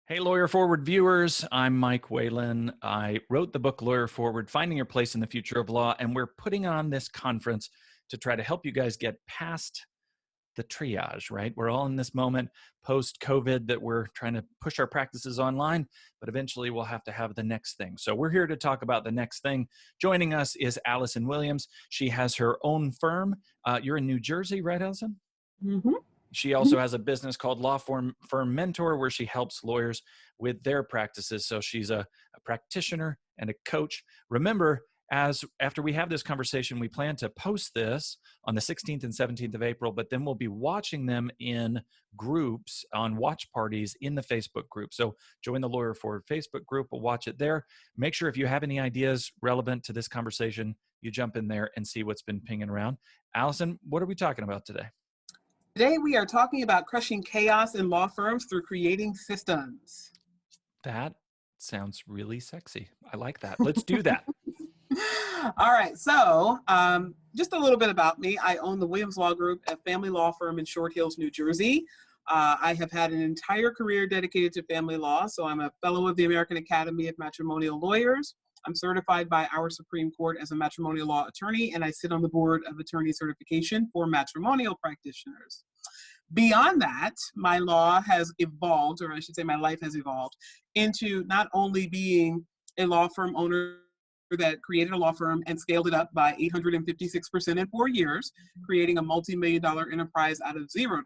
Hey, Lawyer Forward viewers. I'm Mike Whalen. I wrote the book Lawyer Forward, Finding Your Place in the Future of Law, and we're putting on this conference to try to help you guys get past the triage, right? We're all in this moment post-COVID that we're trying to push our practices online, but eventually we'll have to have the next thing. So we're here to talk about the next thing. Joining us is Allison Williams. She has her own firm. You're in New Jersey, right, Allison? Mm-hmm. She also has a business called Law Firm Mentor, where she helps lawyers with their practices. So she's a practitioner and a coach. Remember, after we have this conversation, we plan to post this on the 16th and 17th of April, but then we'll be watching them in groups on watch parties in the Facebook group. So join the Lawyer Forward Facebook group. We'll watch it there. Make sure if you have any ideas relevant to this conversation, you jump in there and see what's been pinging around. Allison, what are we talking about today? Today we are talking about crushing chaos in law firms through creating systems. That sounds really sexy. I like that. Let's do that. All right, so just a little bit about me. I own the Williams Law Group, a family law firm in Short Hills, New Jersey. I have had an entire career dedicated to family law, so I'm a fellow of the American Academy of Matrimonial Lawyers. I'm certified by our Supreme Court as a matrimonial law attorney, and I sit on the board of attorney certification for matrimonial practitioners. Beyond that, my law has evolved, or I should say my life has evolved, into not only being a law firm owner that created a law firm and scaled it up by 856% in 4 years, creating a multi-million-dollar enterprise out of $0.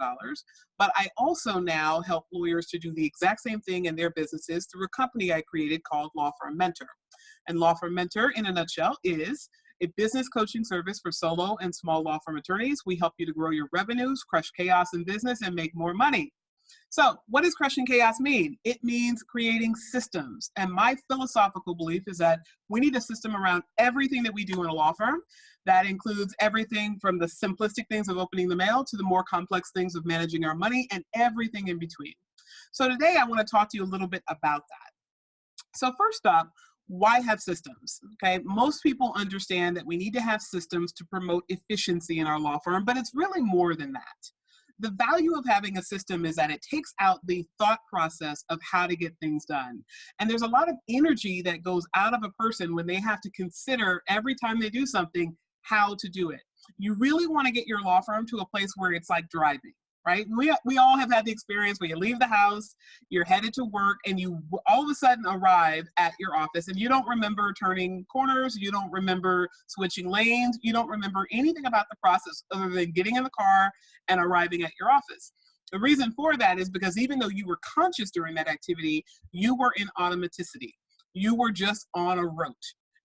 But I also now help lawyers to do the exact same thing in their businesses through a company I created called Law Firm Mentor. And Law Firm Mentor, in a nutshell, is a business coaching service for solo and small law firm attorneys. We help you to grow your revenues, crush chaos in business, and make more money. So what does crushing chaos mean? It means creating systems. And my philosophical belief is that we need a system around everything that we do in a law firm. That includes everything from the simplistic things of opening the mail to the more complex things of managing our money and everything in between. So today I want to talk to you a little bit about that. So first up, why have systems? Okay, most people understand that we need to have systems to promote efficiency in our law firm, but it's really more than that. The value of having a system is that it takes out the thought process of how to get things done. And there's a lot of energy that goes out of a person when they have to consider every time they do something, how to do it. You really want to get your law firm to a place where it's like driving, right? We all have had the experience where you leave the house, you're headed to work, and you all of a sudden arrive at your office and you don't remember turning corners, you don't remember switching lanes, you don't remember anything about the process other than getting in the car and arriving at your office. The reason for that is because even though you were conscious during that activity, you were in automaticity. You were just on a rote.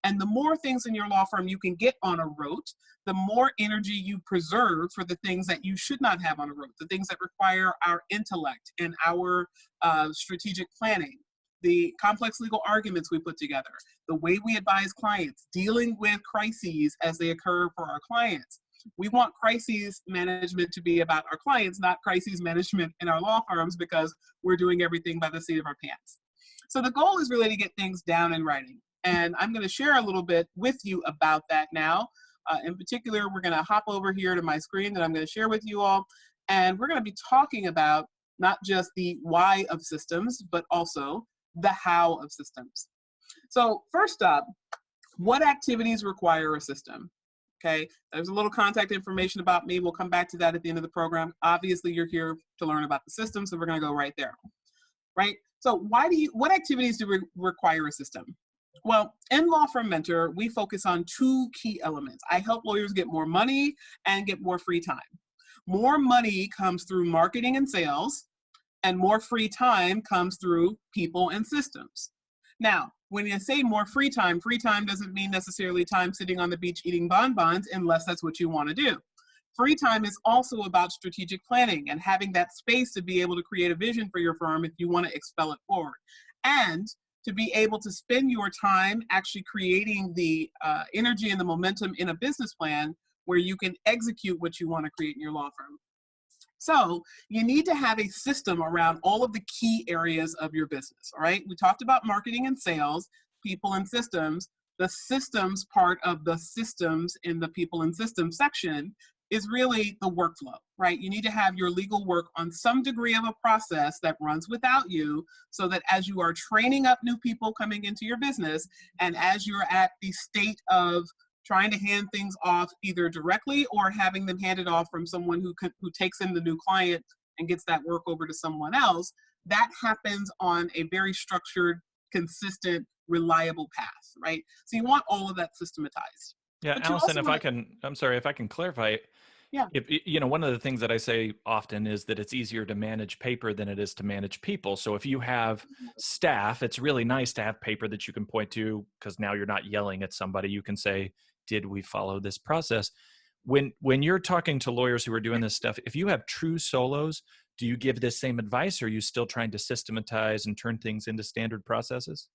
And the more things in your law firm you can get on a rote, the more energy you preserve for the things that you should not have on a rote, the things that require our intellect and our strategic planning, the complex legal arguments we put together, the way we advise clients, dealing with crises as they occur for our clients. We want crises management to be about our clients, not crises management in our law firms, because we're doing everything by the seat of our pants. So the goal is really to get things down in writing. And I'm going to share a little bit with you about that now. In particular, we're going to hop over here to my screen that I'm going to share with you all. And we're going to be talking about not just the why of systems, but also the how of systems. So first up, what activities require a system? Okay, there's a little contact information about me. We'll come back to that at the end of the program. Obviously, you're here to learn about the system, so we're going to go right there. Right? So what activities do we require a system? Well, in Law Firm Mentor, we focus on two key elements. I help lawyers get more money and get more free time. More money comes through marketing and sales, and more free time comes through people and systems. Now, when you say more free time doesn't mean necessarily time sitting on the beach eating bonbons, unless that's what you want to do. Free time is also about strategic planning and having that space to be able to create a vision for your firm if you want to expel it forward. And to be able to spend your time actually creating the energy and the momentum in a business plan where you can execute what you want to create in your law firm. So you need to have a system around all of the key areas of your business, all right? We talked about marketing and sales, people and systems. The systems part of the systems in the people and systems section is really the workflow, right? You need to have your legal work on some degree of a process that runs without you, so that as you are training up new people coming into your business, and as you're at the state of trying to hand things off either directly or having them handed off from someone who takes in the new client and gets that work over to someone else, that happens on a very structured, consistent, reliable path, right? So you want all of that systematized. Yeah, But you Allison, also if want I to, can, I'm sorry, if I can clarify, yeah. if you know, one of the things that I say often is that it's easier to manage paper than it is to manage people. So if you have staff, it's really nice to have paper that you can point to, because now you're not yelling at somebody. You can say, did we follow this process? When you're talking to lawyers who are doing this stuff, if you have true solos, do you give this same advice, or are you still trying to systematize and turn things into standard processes?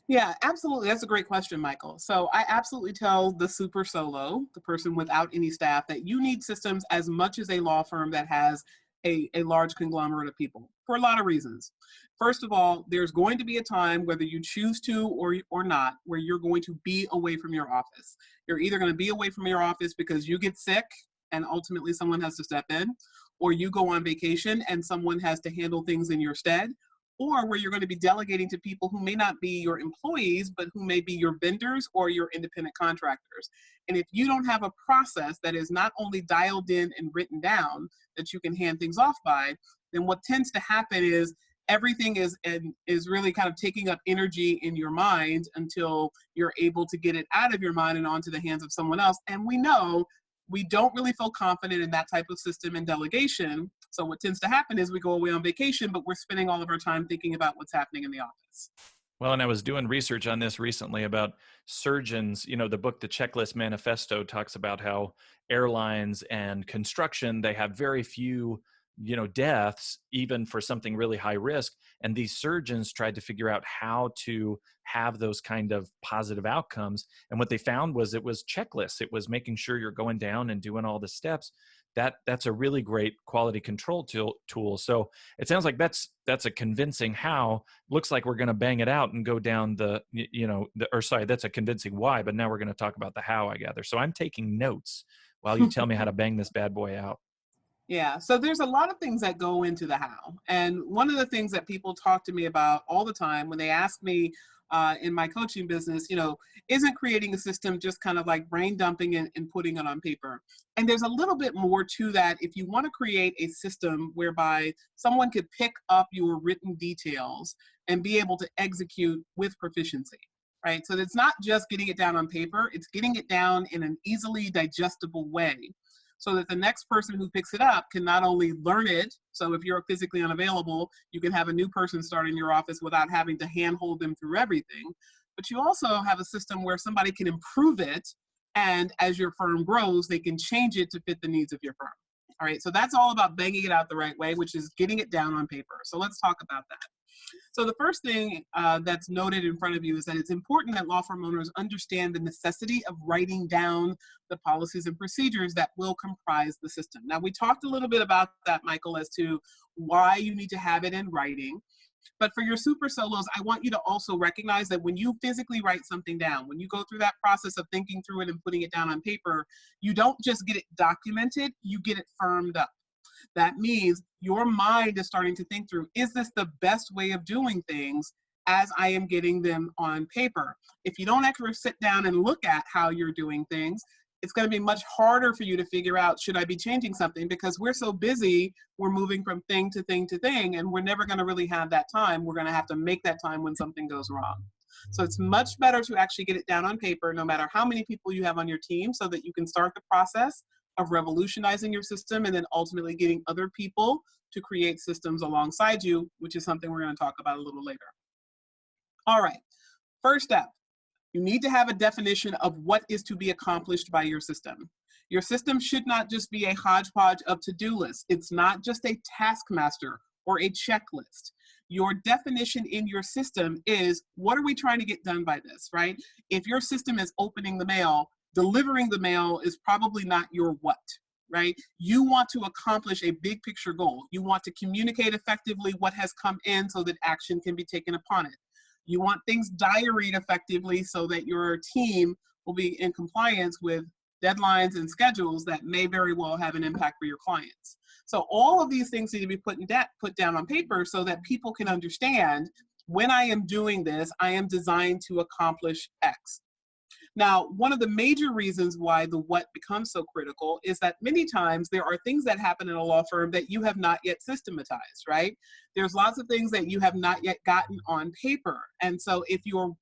Yeah, absolutely. That's a great question, Michael. So I absolutely tell the super solo, the person without any staff, that you need systems as much as a law firm that has a large conglomerate of people, for a lot of reasons. First of all, there's going to be a time, whether you choose to or not, where you're going to be away from your office. You're either going to be away from your office because you get sick and ultimately someone has to step in, or you go on vacation and someone has to handle things in your stead, or where you're going to be delegating to people who may not be your employees, but who may be your vendors or your independent contractors. And if you don't have a process that is not only dialed in and written down that you can hand things off by, then what tends to happen is everything is really kind of taking up energy in your mind until you're able to get it out of your mind and onto the hands of someone else. And we know we don't really feel confident in that type of system and delegation. So what tends to happen is we go away on vacation, but we're spending all of our time thinking about what's happening in the office. Well, and I was doing research on this recently about surgeons. You know, the book, The Checklist Manifesto, talks about how airlines and construction, they have very few, deaths, even for something really high risk. And these surgeons tried to figure out how to have those kind of positive outcomes. And what they found was it was checklists. It was making sure you're going down and doing all the steps. That's a really great quality control tool. So it sounds like that's a convincing how. Looks like we're going to bang it out and go down that's a convincing why, but now we're going to talk about the how, I gather. So I'm taking notes while you tell me how to bang this bad boy out. Yeah, so there's a lot of things that go into the how. And one of the things that people talk to me about all the time when they ask me in my coaching business, isn't creating a system just kind of like brain dumping and putting it on paper? And there's a little bit more to that if you want to create a system whereby someone could pick up your written details and be able to execute with proficiency. Right. So it's not just getting it down on paper, it's getting it down in an easily digestible way, so that the next person who picks it up can not only learn it. So if you're physically unavailable, you can have a new person start in your office without having to handhold them through everything. But you also have a system where somebody can improve it. And as your firm grows, they can change it to fit the needs of your firm. All right. So that's all about banging it out the right way, which is getting it down on paper. So let's talk about that. So the first thing that's noted in front of you is that it's important that law firm owners understand the necessity of writing down the policies and procedures that will comprise the system. Now, we talked a little bit about that, Michael, as to why you need to have it in writing. But for your super solos, I want you to also recognize that when you physically write something down, when you go through that process of thinking through it and putting it down on paper, you don't just get it documented, you get it firmed up. That means your mind is starting to think through, is this the best way of doing things as I am getting them on paper? If you don't actually sit down and look at how you're doing things, it's going to be much harder for you to figure out, should I be changing something? Because we're so busy, we're moving from thing to thing to thing, and we're never going to really have that time. We're going to have to make that time when something goes wrong. So it's much better to actually get it down on paper, no matter how many people you have on your team, so that you can start the process of revolutionizing your system and then ultimately getting other people to create systems alongside you, which is something we're going to talk about a little later. All right, first step, you need to have a definition of what is to be accomplished by your system. Your system should not just be a hodgepodge of to-do lists. It's not just a taskmaster or a checklist. Your definition in your system is, what are we trying to get done by this, right? If your system is opening the mail, delivering the mail is probably not your what, right? You want to accomplish a big picture goal. You want to communicate effectively what has come in so that action can be taken upon it. You want things diaried effectively so that your team will be in compliance with deadlines, and schedules that may very well have an impact for your clients. So all of these things need to be put down on paper so that people can understand, when I am doing this, I am designed to accomplish X. Now, one of the major reasons why the what becomes so critical is that many times there are things that happen in a law firm that you have not yet systematized, right? There's lots of things that you have not yet gotten on paper. And so if your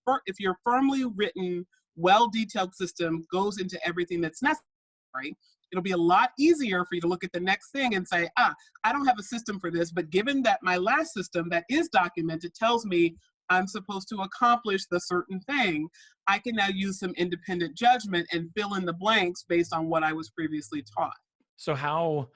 firmly written, well-detailed system goes into everything that's necessary, it'll be a lot easier for you to look at the next thing and say, I don't have a system for this, but given that my last system that is documented tells me I'm supposed to accomplish the certain thing, I can now use some independent judgment and fill in the blanks based on what I was previously taught. So how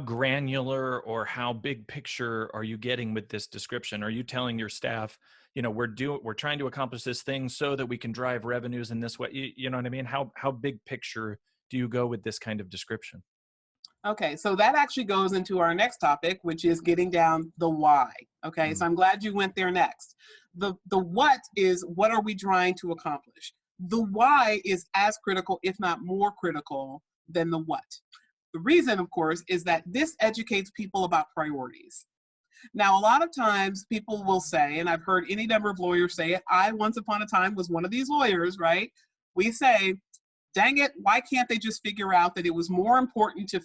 granular or how big picture are you getting with this description? Are you telling your staff, we're trying to accomplish this thing so that we can drive revenues in this way? You know what I mean? How big picture do you go with this kind of description? Okay, so that actually goes into our next topic, which is getting down the why. Okay, so I'm glad you went there next. The what is, what are we trying to accomplish? The why is as critical, if not more critical, than the what. The reason, of course, is that this educates people about priorities. Now, a lot of times people will say, and I've heard any number of lawyers say it, I once upon a time was one of these lawyers, right? We say, dang it, why can't they just figure out that it was more important to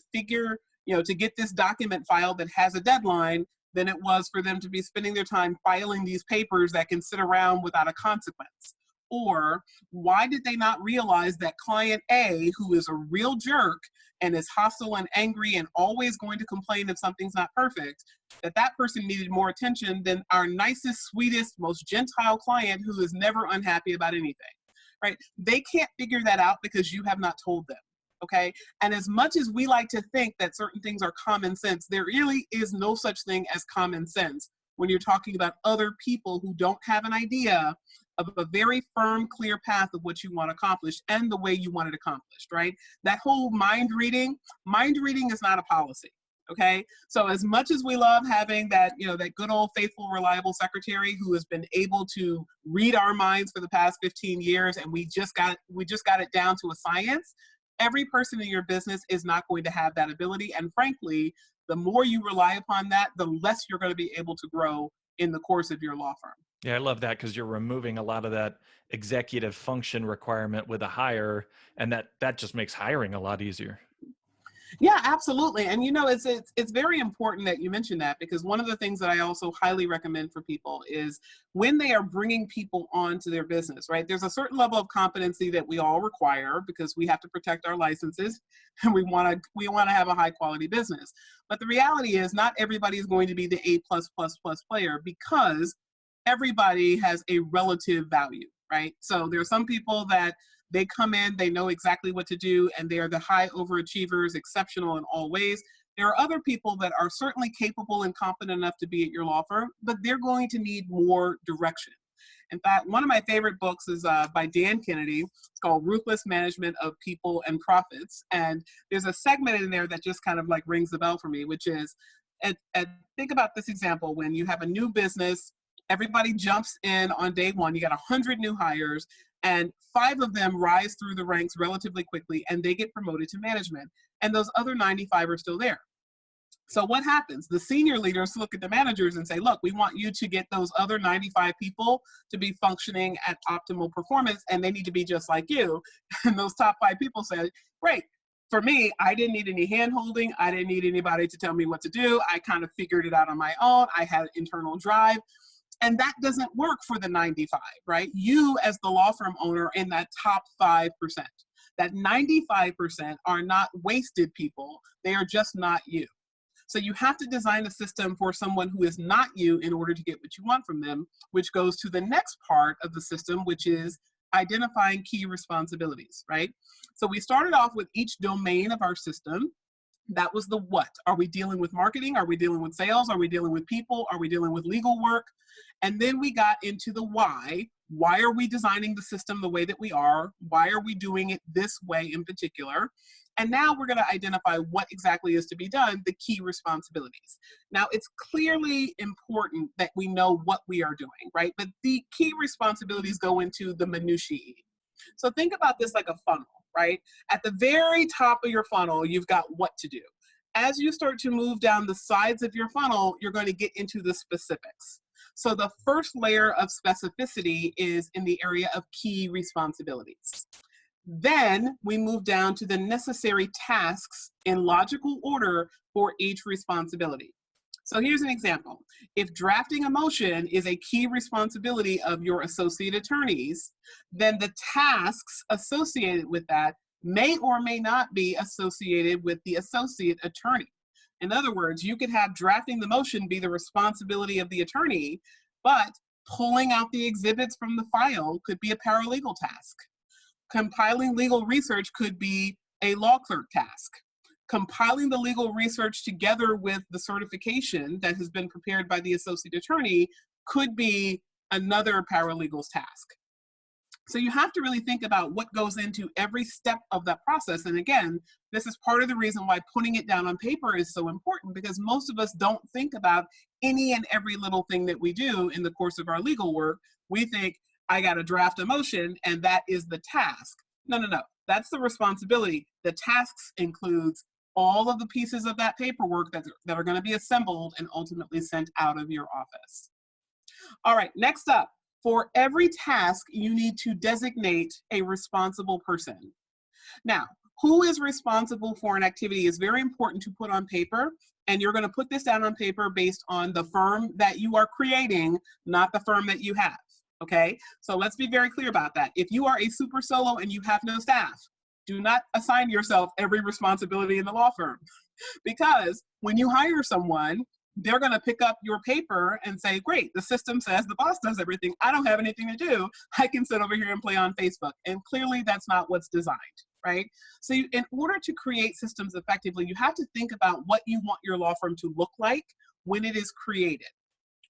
to get this document filed that has a deadline than it was for them to be spending their time filing these papers that can sit around without a consequence? Or why did they not realize that client A, who is a real jerk and is hostile and angry and always going to complain if something's not perfect, that person needed more attention than our nicest, sweetest, most gentile client who is never unhappy about anything? Right? They can't figure that out because you have not told them. Okay. And as much as we like to think that certain things are common sense, there really is no such thing as common sense when you're talking about other people who don't have an idea of a very firm, clear path of what you want to accomplish and the way you want it accomplished, right? That whole mind reading is not a policy. Okay. So as much as we love having that, that good old faithful, reliable secretary who has been able to read our minds for the past 15 years, and we just got it down to a science, every person in your business is not going to have that ability. And frankly, the more you rely upon that, the less you're going to be able to grow in the course of your law firm. Yeah, I love that, because you're removing a lot of that executive function requirement with a hire, and that just makes hiring a lot easier. Yeah, absolutely. And it's very important that you mention that, because one of the things that I also highly recommend for people is when they are bringing people onto their business, right? There's a certain level of competency that we all require because we have to protect our licenses and we want to have a high quality business. But the reality is not everybody is going to be the A+++ player, because everybody has a relative value, right? So there are some people that they come in, they know exactly what to do, and they are the high overachievers, exceptional in all ways. There are other people that are certainly capable and competent enough to be at your law firm, but they're going to need more direction. In fact, one of my favorite books is by Dan Kennedy. It's called Ruthless Management of People and Profits. And there's a segment in there that just kind of like rings the bell for me, which is, think about this example. When you have a new business, everybody jumps in on day one. You got 100 new hires, and 5 of them rise through the ranks relatively quickly, and they get promoted to management. And those other 95 are still there. So what happens? The senior leaders look at the managers and say, look, we want you to get those other 95 people to be functioning at optimal performance, and they need to be just like you. And those top 5 people say, great. For me, I didn't need any hand-holding. I didn't need anybody to tell me what to do. I kind of figured it out on my own. I had internal drive. And that doesn't work for the 95, right? You as the law firm owner in that top 5%. That 95% are not wasted people. They are just not you. So you have to design a system for someone who is not you in order to get what you want from them, which goes to the next part of the system, which is identifying key responsibilities, right? So we started off with each domain of our system. That was the what. Are we dealing with marketing? Are we dealing with sales? Are we dealing with people? Are we dealing with legal work? And then we got into the why. Why are we designing the system the way that we are? Why are we doing it this way in particular? And now we're going to identify what exactly is to be done, the key responsibilities. Now, it's clearly important that we know what we are doing, right? But the key responsibilities go into the minutiae. So think about this like a funnel. right? At the very top of your funnel, you've got what to do. As you start to move down the sides of your funnel, you're going to get into the specifics. So the first layer of specificity is in the area of key responsibilities. Then we move down to the necessary tasks in logical order for each responsibility. So here's an example. If drafting a motion is a key responsibility of your associate attorneys, then the tasks associated with that may or may not be associated with the associate attorney. In other words, you could have drafting the motion be the responsibility of the attorney, but pulling out the exhibits from the file could be a paralegal task. Compiling legal research could be a law clerk task. Compiling the legal research together with the certification that has been prepared by the associate attorney could be another paralegal's task. So you have to really think about what goes into every step of that process. And again, this is part of the reason why putting it down on paper is so important, because most of us don't think about any and every little thing that we do in the course of our legal work. We think, I got to draft a motion and that is the task. No, no, no. That's the responsibility. The tasks includes all of the pieces of that paperwork that are going to be assembled and ultimately sent out of your office. All right, next up, for every task, you need to designate a responsible person. Now, who is responsible for an activity is very important to put on paper, and you're going to put this down on paper based on the firm that you are creating, not the firm that you have. Okay, so let's be very clear about that. If you are a super solo and you have no staff, do not assign yourself every responsibility in the law firm, because when you hire someone, they're going to pick up your paper and say, great, the system says the boss does everything. I don't have anything to do. I can sit over here and play on Facebook. And clearly that's not what's designed, right? So in order to create systems effectively, you have to think about what you want your law firm to look like when it is created.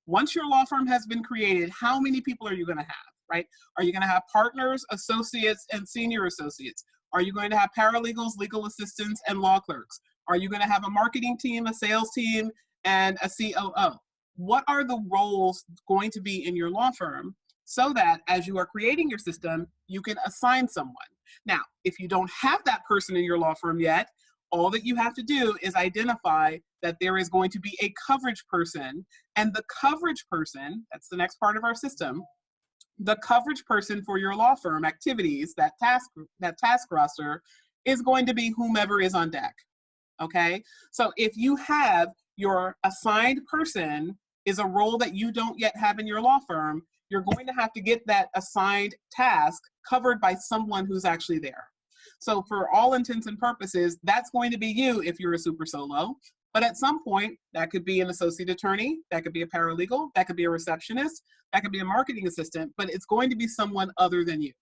Once your law firm has been created, how many people are you going to have, right? Are you going to have partners, associates, and senior associates? Are you going to have paralegals, legal assistants, and law clerks? Are you going to have a marketing team, a sales team, and a COO? What are the roles going to be in your law firm so that as you are creating your system, you can assign someone? Now, if you don't have that person in your law firm yet, all that you have to do is identify that there is going to be a coverage person, and the coverage person, that's the next part of our system, the coverage person for your law firm activities, that task roster, is going to be whomever is on deck, okay? So if you have your assigned person is a role that you don't yet have in your law firm, you're going to have to get that assigned task covered by someone who's actually there. So for all intents and purposes, that's going to be you if you're a super solo. But at some point, that could be an associate attorney, that could be a paralegal, that could be a receptionist, that could be a marketing assistant, but it's going to be someone other than you.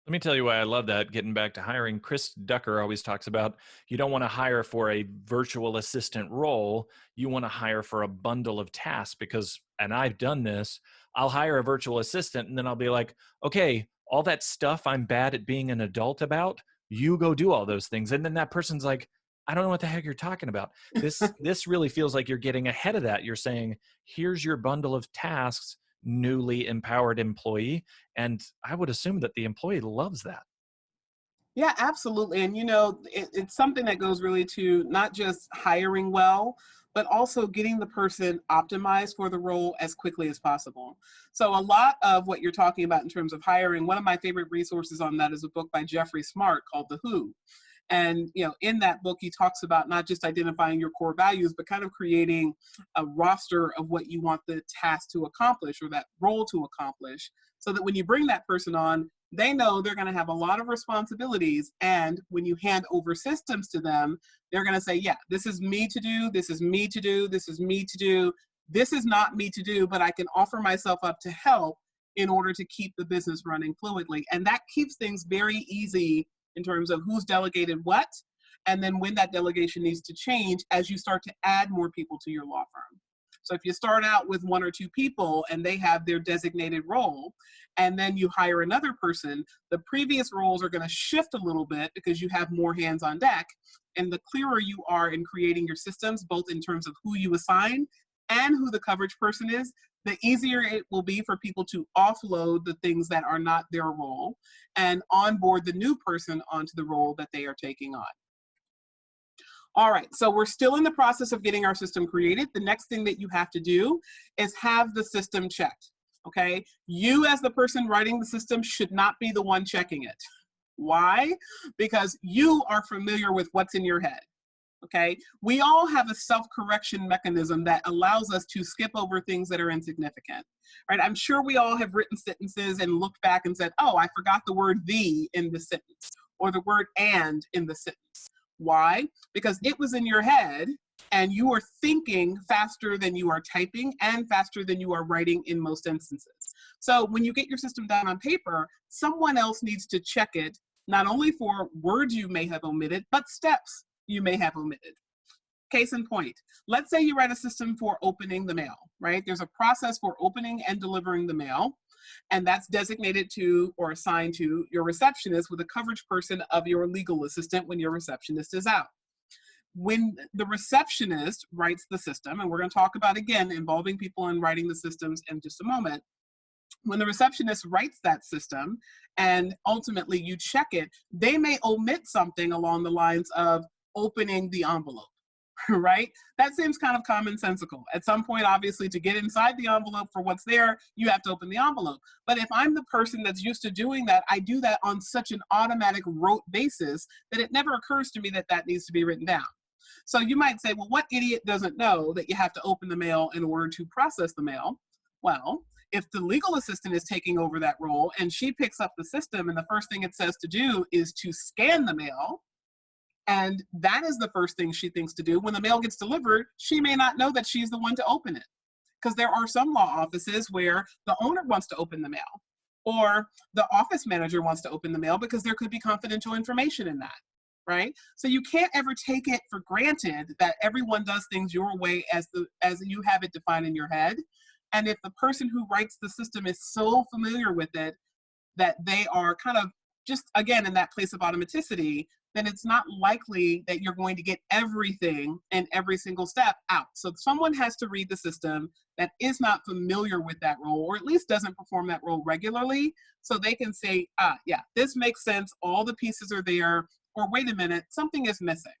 Let me tell you why I love that. Getting back to hiring, Chris Ducker always talks about you don't want to hire for a virtual assistant role. You want to hire for a bundle of tasks because, and I've done this, I'll hire a virtual assistant and then I'll be like, okay, all that stuff I'm bad at being an adult about, you go do all those things. And then that person's like, I don't know what the heck you're talking about. This really feels like you're getting ahead of that. You're saying, here's your bundle of tasks, newly empowered employee. And I would assume that the employee loves that. Yeah, absolutely. And you know, it's something that goes really to not just hiring well, but also getting the person optimized for the role as quickly as possible. So a lot of what you're talking about in terms of hiring, one of my favorite resources on that is a book by Jeffrey Smart called The Who. And you know, in that book, he talks about not just identifying your core values, but kind of creating a roster of what you want the task to accomplish or that role to accomplish, so that when you bring that person on, they know they're going to have a lot of responsibilities. And when you hand over systems to them, they're going to say, yeah, this is me to do, this is me to do, this is me to do, this is not me to do, but I can offer myself up to help in order to keep the business running fluidly. And that keeps things very easy in terms of who's delegated what, and then when that delegation needs to change as you start to add more people to your law firm. So if you start out with one or two people and they have their designated role, and then you hire another person, the previous roles are going to shift a little bit because you have more hands on deck. And the clearer you are in creating your systems, both in terms of who you assign and who the coverage person is, the easier it will be for people to offload the things that are not their role and onboard the new person onto the role that they are taking on. All right, so we're still in the process of getting our system created. The next thing that you have to do is have the system checked, okay? You as the person writing the system should not be the one checking it. Why? Because you are familiar with what's in your head. Okay, we all have a self-correction mechanism that allows us to skip over things that are insignificant, right? I'm sure we all have written sentences and looked back and said, oh, I forgot the word "the" in the sentence, or the word "and" in the sentence. Why? Because it was in your head and you are thinking faster than you are typing and faster than you are writing in most instances. So when you get your system down on paper, someone else needs to check it, not only for words you may have omitted, but steps you may have omitted. Case in point, let's say you write a system for opening the mail, right? There's a process for opening and delivering the mail, and that's designated to or assigned to your receptionist with a coverage person of your legal assistant when your receptionist is out. When the receptionist writes the system, and we're going to talk about, again, involving people in writing the systems in just a moment, when the receptionist writes that system and ultimately you check it, they may omit something along the lines of opening the envelope, right? That seems kind of commonsensical. At some point, obviously, to get inside the envelope for what's there, you have to open the envelope. But if I'm the person that's used to doing that, I do that on such an automatic rote basis that it never occurs to me that that needs to be written down. So you might say, well, what idiot doesn't know that you have to open the mail in order to process the mail? Well, if the legal assistant is taking over that role and she picks up the system and the first thing it says to do is to scan the mail, and that is the first thing she thinks to do, when the mail gets delivered, she may not know that she's the one to open it. Because there are some law offices where the owner wants to open the mail, or the office manager wants to open the mail because there could be confidential information in that, right? So you can't ever take it for granted that everyone does things your way as you have it defined in your head. And if the person who writes the system is so familiar with it that they are kind of just, again, in that place of automaticity, then it's not likely that you're going to get everything and every single step out. So someone has to read the system that is not familiar with that role, or at least doesn't perform that role regularly, so they can say, yeah, this makes sense, all the pieces are there, or wait a minute, something is missing.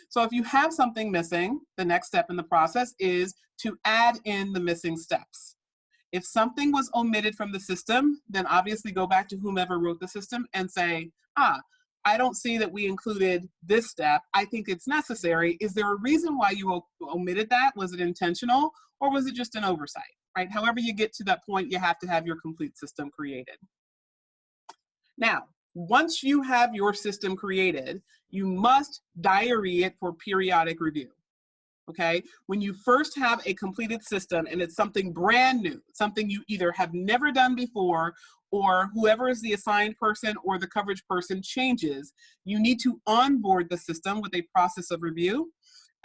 So if you have something missing, the next step in the process is to add in the missing steps. If something was omitted from the system, then obviously go back to whomever wrote the system and say, I don't see that we included this step. I think it's necessary. Is there a reason why you omitted that? Was it intentional, or was it just an oversight, right? However you get to that point, you have to have your complete system created. Now, once you have your system created, you must diary it for periodic review. Okay, when you first have a completed system and it's something brand new, something you either have never done before, or whoever is the assigned person or the coverage person changes, you need to onboard the system with a process of review.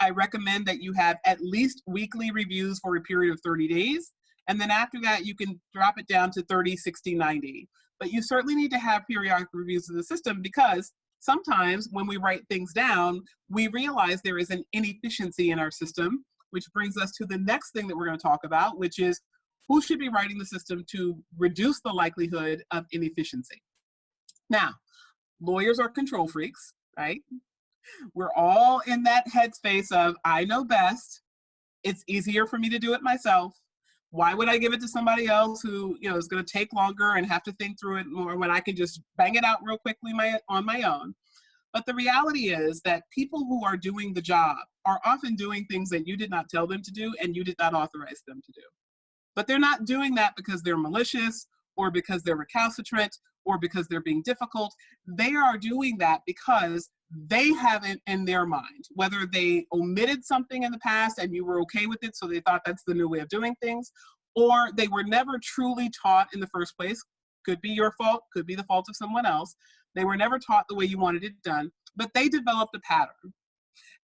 I recommend that you have at least weekly reviews for a period of 30 days. And then after that, you can drop it down to 30, 60, 90. But you certainly need to have periodic reviews of the system, because sometimes when we write things down, we realize there is an inefficiency in our system, which brings us to the next thing that we're going to talk about, which is who should be writing the system to reduce the likelihood of inefficiency. Now, lawyers are control freaks, right? We're all in that headspace of, I know best. It's easier for me to do it myself. Why would I give it to somebody else who, is going to take longer and have to think through it more when I can just bang it out real quickly on my own? But the reality is that people who are doing the job are often doing things that you did not tell them to do and you did not authorize them to do. But they're not doing that because they're malicious or because they're recalcitrant or because they're being difficult. They are doing that because they have it in their mind, whether they omitted something in the past and you were okay with it, so they thought that's the new way of doing things, or they were never truly taught in the first place. Could be your fault, could be the fault of someone else. They were never taught the way you wanted it done, but they developed a pattern.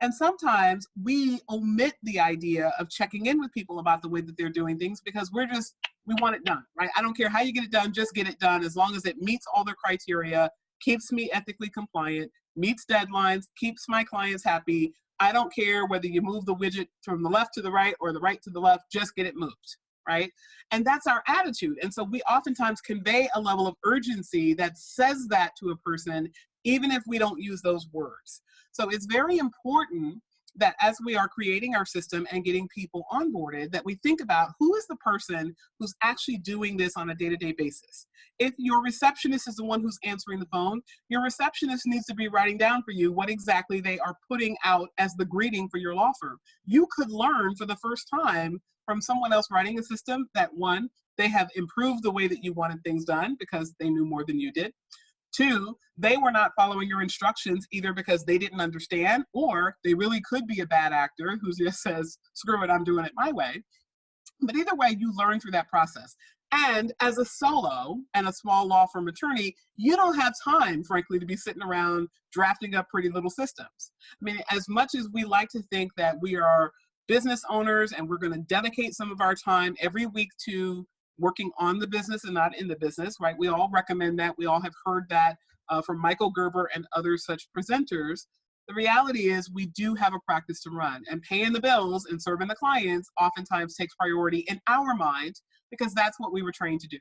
And sometimes we omit the idea of checking in with people about the way that they're doing things because we want it done, right? I don't care how you get it done, just get it done as long as it meets all their criteria, keeps me ethically compliant, meets deadlines, keeps my clients happy. I don't care whether you move the widget from the left to the right or the right to the left, just get it moved, right? And that's our attitude. And so we oftentimes convey a level of urgency that says that to a person, even if we don't use those words. So it's very important that as we are creating our system and getting people onboarded, that we think about who is the person who's actually doing this on a day-to-day basis. If your receptionist is the one who's answering the phone, your receptionist needs to be writing down for you what exactly they are putting out as the greeting for your law firm. You could learn for the first time from someone else writing a system that, one, they have improved the way that you wanted things done because they knew more than you did. Two, they were not following your instructions either because they didn't understand, or they really could be a bad actor who just says, screw it, I'm doing it my way. But either way, you learn through that process. And as a solo and a small law firm attorney, you don't have time, frankly, to be sitting around drafting up pretty little systems. I mean, as much as we like to think that we are business owners and we're going to dedicate some of our time every week to working on the business and not in the business, right? We all recommend that. We all have heard that from Michael Gerber and other such presenters. The reality is we do have a practice to run, and paying the bills and serving the clients oftentimes takes priority in our mind because that's what we were trained to do.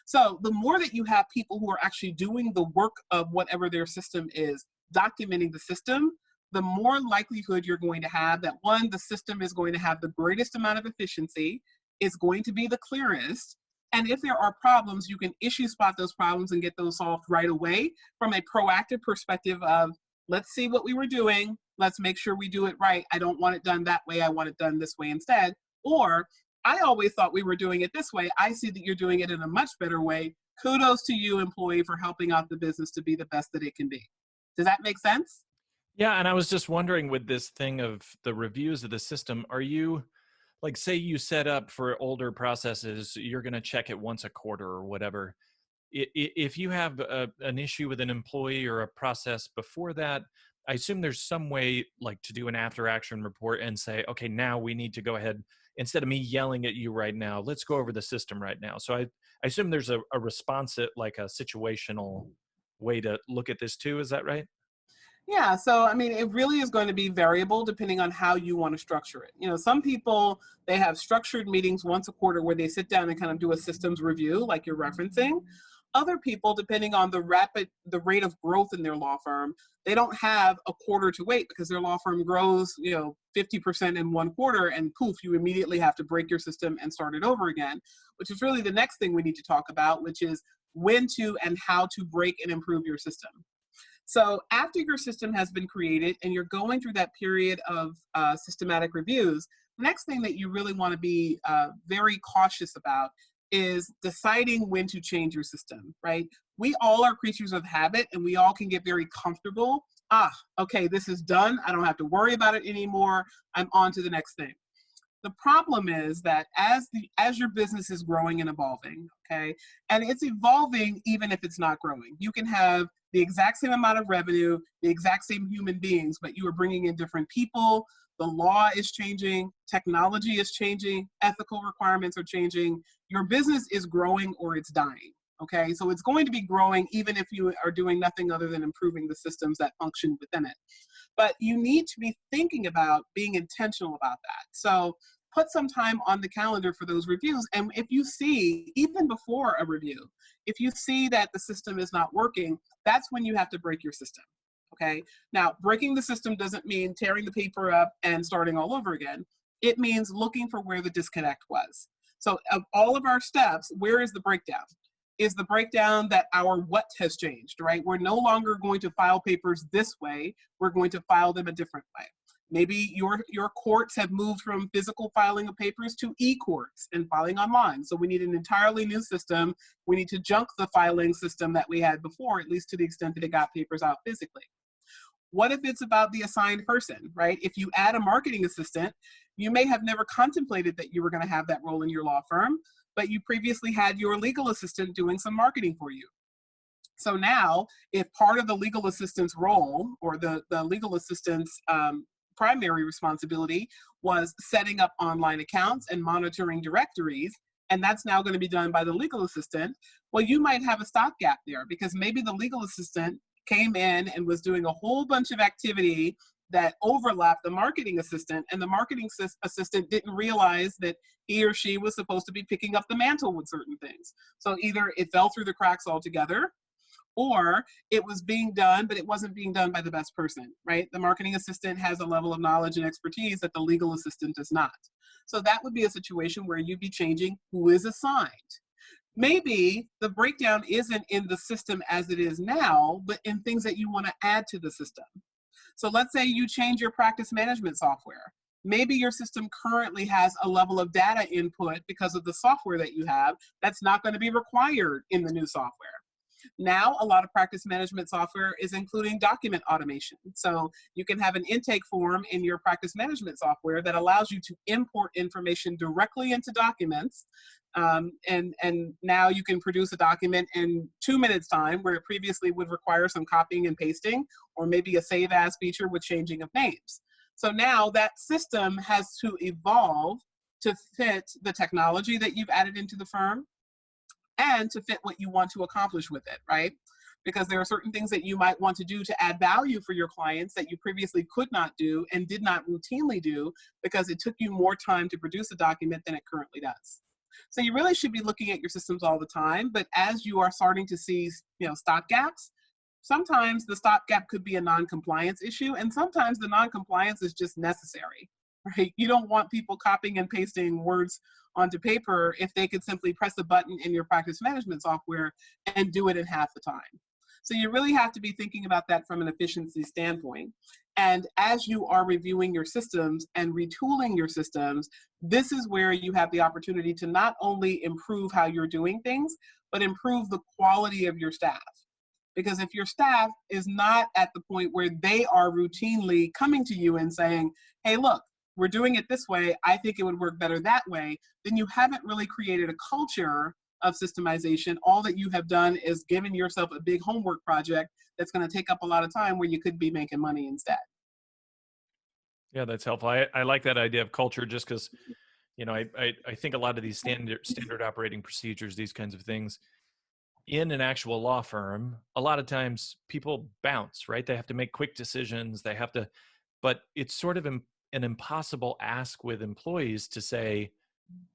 So the more that you have people who are actually doing the work of whatever their system is, documenting the system, the more likelihood you're going to have that, one, the system is going to have the greatest amount of efficiency, is going to be the clearest. And if there are problems, you can issue spot those problems and get those solved right away from a proactive perspective of, let's see what we were doing. Let's make sure we do it right. I don't want it done that way. I want it done this way instead. Or I always thought we were doing it this way. I see that you're doing it in a much better way. Kudos to you, employee, for helping out the business to be the best that it can be. Does that make sense? Yeah, and I was just wondering with this thing of the reviews of the system, are you, like, say you set up for older processes, you're going to check it once a quarter or whatever. If you have an issue with an employee or a process before that, I assume there's some way like to do an after action report and say, okay, now we need to go ahead, instead of me yelling at you right now, let's go over the system right now. So I assume there's a response, like a situational way to look at this too. Is that right? Yeah, so I mean, it really is going to be variable depending on how you want to structure it. You know, some people, they have structured meetings once a quarter where they sit down and kind of do a systems review, like you're referencing. Other people, depending on the rate of growth in their law firm, they don't have a quarter to wait because their law firm grows, 50% in one quarter, and poof, you immediately have to break your system and start it over again, which is really the next thing we need to talk about, which is when to and how to break and improve your system. So after your system has been created and you're going through that period of systematic reviews, the next thing that you really want to be very cautious about is deciding when to change your system, right? We all are creatures of habit and we all can get very comfortable. Okay, this is done. I don't have to worry about it anymore. I'm on to the next thing. The problem is that as your business is growing and evolving, okay, and it's evolving even if it's not growing. You can have the exact same amount of revenue, the exact same human beings, but you are bringing in different people. The law is changing, technology is changing, ethical requirements are changing. Your business is growing or it's dying, okay? So it's going to be growing even if you are doing nothing other than improving the systems that function within it. But you need to be thinking about being intentional about that. So put some time on the calendar for those reviews. And if you see, even before a review, if you see that the system is not working, that's when you have to break your system, okay? Now, breaking the system doesn't mean tearing the paper up and starting all over again. It means looking for where the disconnect was. So of all of our steps, where is the breakdown? Is the breakdown that our what has changed, right? We're no longer going to file papers this way. We're going to file them a different way. Maybe your courts have moved from physical filing of papers to e-courts and filing online. So we need an entirely new system. We need to junk the filing system that we had before, at least to the extent that it got papers out physically. What if it's about the assigned person, right? If you add a marketing assistant, you may have never contemplated that you were going to have that role in your law firm, but you previously had your legal assistant doing some marketing for you. So now, if part of the legal assistant's role or the legal assistant's primary responsibility was setting up online accounts and monitoring directories, and that's now going to be done by the legal assistant, well, you might have a stopgap there because maybe the legal assistant came in and was doing a whole bunch of activity that overlapped the marketing assistant, and the marketing assistant didn't realize that he or she was supposed to be picking up the mantle with certain things. So either it fell through the cracks altogether, or it was being done, but it wasn't being done by the best person, right? The marketing assistant has a level of knowledge and expertise that the legal assistant does not. So that would be a situation where you'd be changing who is assigned. Maybe the breakdown isn't in the system as it is now, but in things that you want to add to the system. So let's say you change your practice management software. Maybe your system currently has a level of data input because of the software that you have that's not going to be required in the new software. Now, a lot of practice management software is including document automation. So you can have an intake form in your practice management software that allows you to import information directly into documents. And now you can produce a document in 2 minutes time, where it previously would require some copying and pasting, or maybe a save as feature with changing of names. So now that system has to evolve to fit the technology that you've added into the firm, and to fit what you want to accomplish with it, right? Because there are certain things that you might want to do to add value for your clients that you previously could not do and did not routinely do because it took you more time to produce a document than it currently does. So you really should be looking at your systems all the time, but as you are starting to see, stop gaps, sometimes the stopgap could be a non-compliance issue, and sometimes the non-compliance is just necessary, right? You don't want people copying and pasting words onto paper if they could simply press a button in your practice management software and do it in half the time. So you really have to be thinking about that from an efficiency standpoint. And as you are reviewing your systems and retooling your systems, this is where you have the opportunity to not only improve how you're doing things, but improve the quality of your staff. Because if your staff is not at the point where they are routinely coming to you and saying, hey, look, we're doing it this way, I think it would work better that way, then you haven't really created a culture of systemization. All that you have done is given yourself a big homework project that's going to take up a lot of time where you could be making money instead. Yeah, that's helpful. I like that idea of culture, just because, I think a lot of these standard operating procedures, these kinds of things, in an actual law firm, a lot of times people bounce, right? They have to make quick decisions. But it's sort of an impossible ask with employees to say,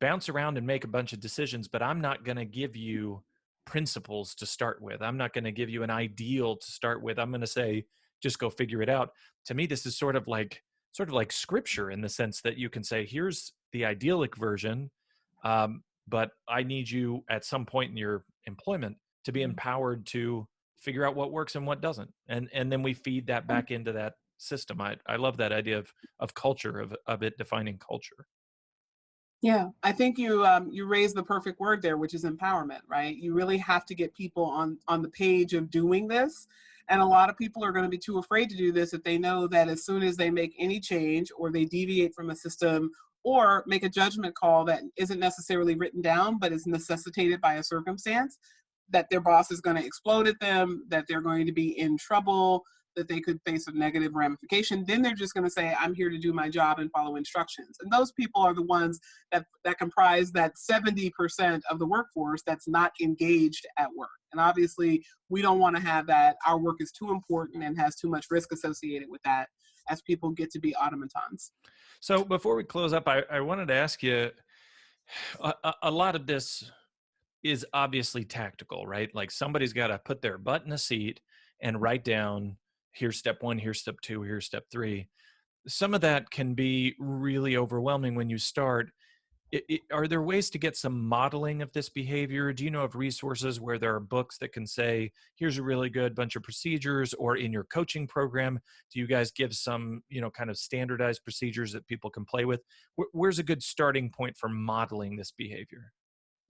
bounce around and make a bunch of decisions, but I'm not going to give you principles to start with. I'm not going to give you an ideal to start with. I'm going to say, just go figure it out. To me, this is sort of like scripture, in the sense that you can say, here's the idyllic version, but I need you at some point in your employment to be empowered to figure out what works and what doesn't. And then we feed that back into that system. I love that idea of culture, of it defining culture. Yeah, I think you raised the perfect word there, which is empowerment, right? You really have to get people on the page of doing this. And a lot of people are going to be too afraid to do this if they know that as soon as they make any change, or they deviate from a system, or make a judgment call that isn't necessarily written down but is necessitated by a circumstance, that their boss is going to explode at them, that they're going to be in trouble, that they could face a negative ramification, then they're just going to say, I'm here to do my job and follow instructions. And those people are the ones that comprise that 70% of the workforce that's not engaged at work. And obviously, we don't want to have that. Our work is too important and has too much risk associated with that, as people get to be automatons. So before we close up, I wanted to ask you, a lot of this is obviously tactical, right? Like, somebody's got to put their butt in a seat and write down, here's step 1, here's step 2, here's step 3. Some of that can be really overwhelming when you start. Are there ways to get some modeling of this behavior? Do you know of resources where there are books that can say, here's a really good bunch of procedures? Or in your coaching program, do you guys give some, kind of standardized procedures that people can play with? Where's a good starting point for modeling this behavior?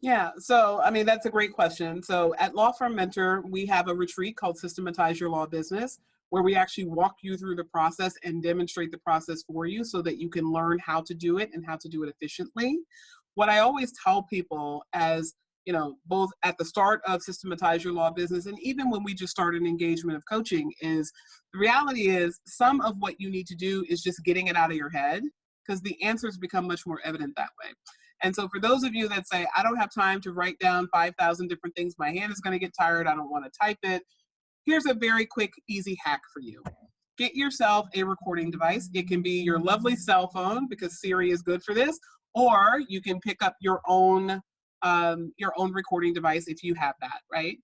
Yeah, so I mean, that's a great question. So at Law Firm Mentor, we have a retreat called Systematize Your Law Business, where we actually walk you through the process and demonstrate the process for you so that you can learn how to do it and how to do it efficiently. What I always tell people, as both at the start of Systematize Your Law Business and even when we just start an engagement of coaching, is the reality is some of what you need to do is just getting it out of your head, because the answers become much more evident that way. And so for those of you that say, I don't have time to write down 5,000 different things, my hand is going to get tired, I don't want to type it, here's a very quick, easy hack for you. get yourself a recording device. It can be your lovely cell phone, because Siri is good for this, or you can pick up your own recording device if you have that, right?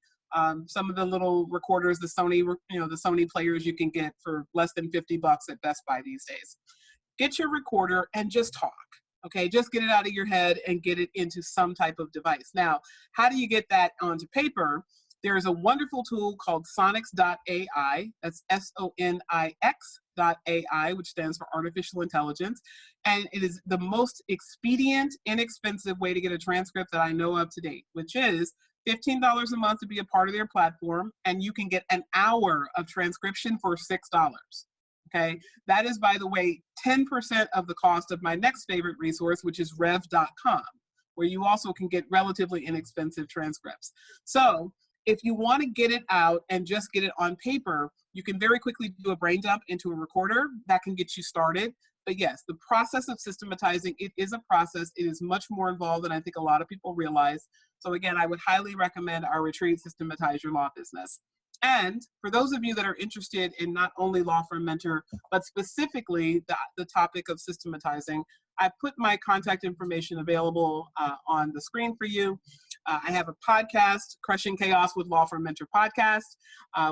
Some of the little recorders, the Sony players, you can get for less than $50 at Best Buy these days. Get your recorder and just talk. Okay, just get it out of your head and get it into some type of device. Now, how do you get that onto paper? There's a wonderful tool called Sonix.ai. That's SONIX.ai, which stands for artificial intelligence. And it is the most expedient, inexpensive way to get a transcript that I know of to date, which is $15 a month to be a part of their platform. And you can get an hour of transcription for $6. Okay, that is, by the way, 10% of the cost of my next favorite resource, which is rev.com, where you also can get relatively inexpensive transcripts. So if you want to get it out and just get it on paper, you can very quickly do a brain dump into a recorder. That can get you started. But yes, the process of systematizing, it is a process. It is much more involved than I think a lot of people realize. So again, I would highly recommend our retreat, Systematize Your Law Business. And for those of you that are interested in not only Law Firm Mentor, but specifically the topic of systematizing, I put my contact information available on the screen for you. I have a podcast, Crushing Chaos with Law Firm Mentor podcast.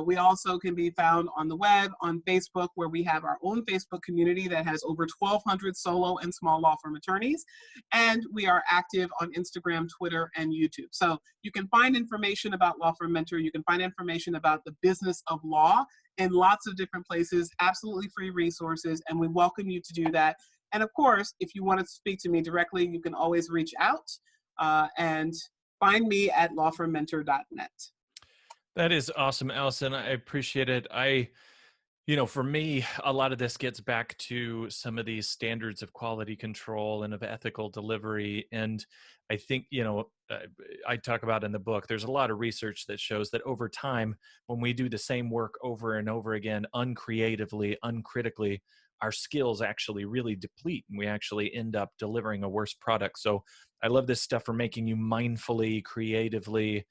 We also can be found on the web, on Facebook, where we have our own Facebook community that has over 1,200 solo and small law firm attorneys. And we are active on Instagram, Twitter, and YouTube. So you can find information about Law Firm Mentor. You can find information about the business of law in lots of different places, absolutely free resources, and we welcome you to do that. And of course, if you want to speak to me directly, you can always reach out and find me at lawfirmmentor.net. That is awesome, Allison. I appreciate it. For me, a lot of this gets back to some of these standards of quality control and of ethical delivery. And I think, I talk about in the book, there's a lot of research that shows that over time, when we do the same work over and over again, uncreatively, uncritically, our skills actually really deplete and we actually end up delivering a worse product. So I love this stuff for making you mindfully, creatively,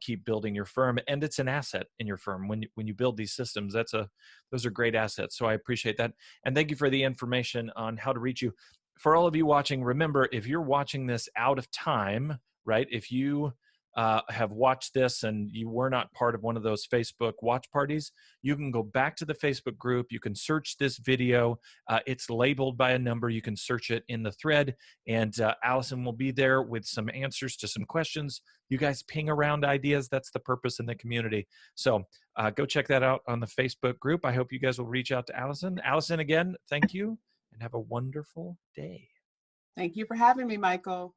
keep building your firm. And it's an asset in your firm. When you build these systems, those are great assets. So I appreciate that. And thank you for the information on how to reach you. For all of you watching, remember, if you're watching this out of time, right? If you have watched this and you were not part of one of those Facebook watch parties, you can go back to the Facebook group. You can search this video. It's labeled by a number. You can search it in the thread, and Allison will be there with some answers to some questions. You guys ping around ideas. That's the purpose in the community. So go check that out on the Facebook group. I hope you guys will reach out to Allison. Allison, again, thank you, and have a wonderful day. Thank you for having me, Michael.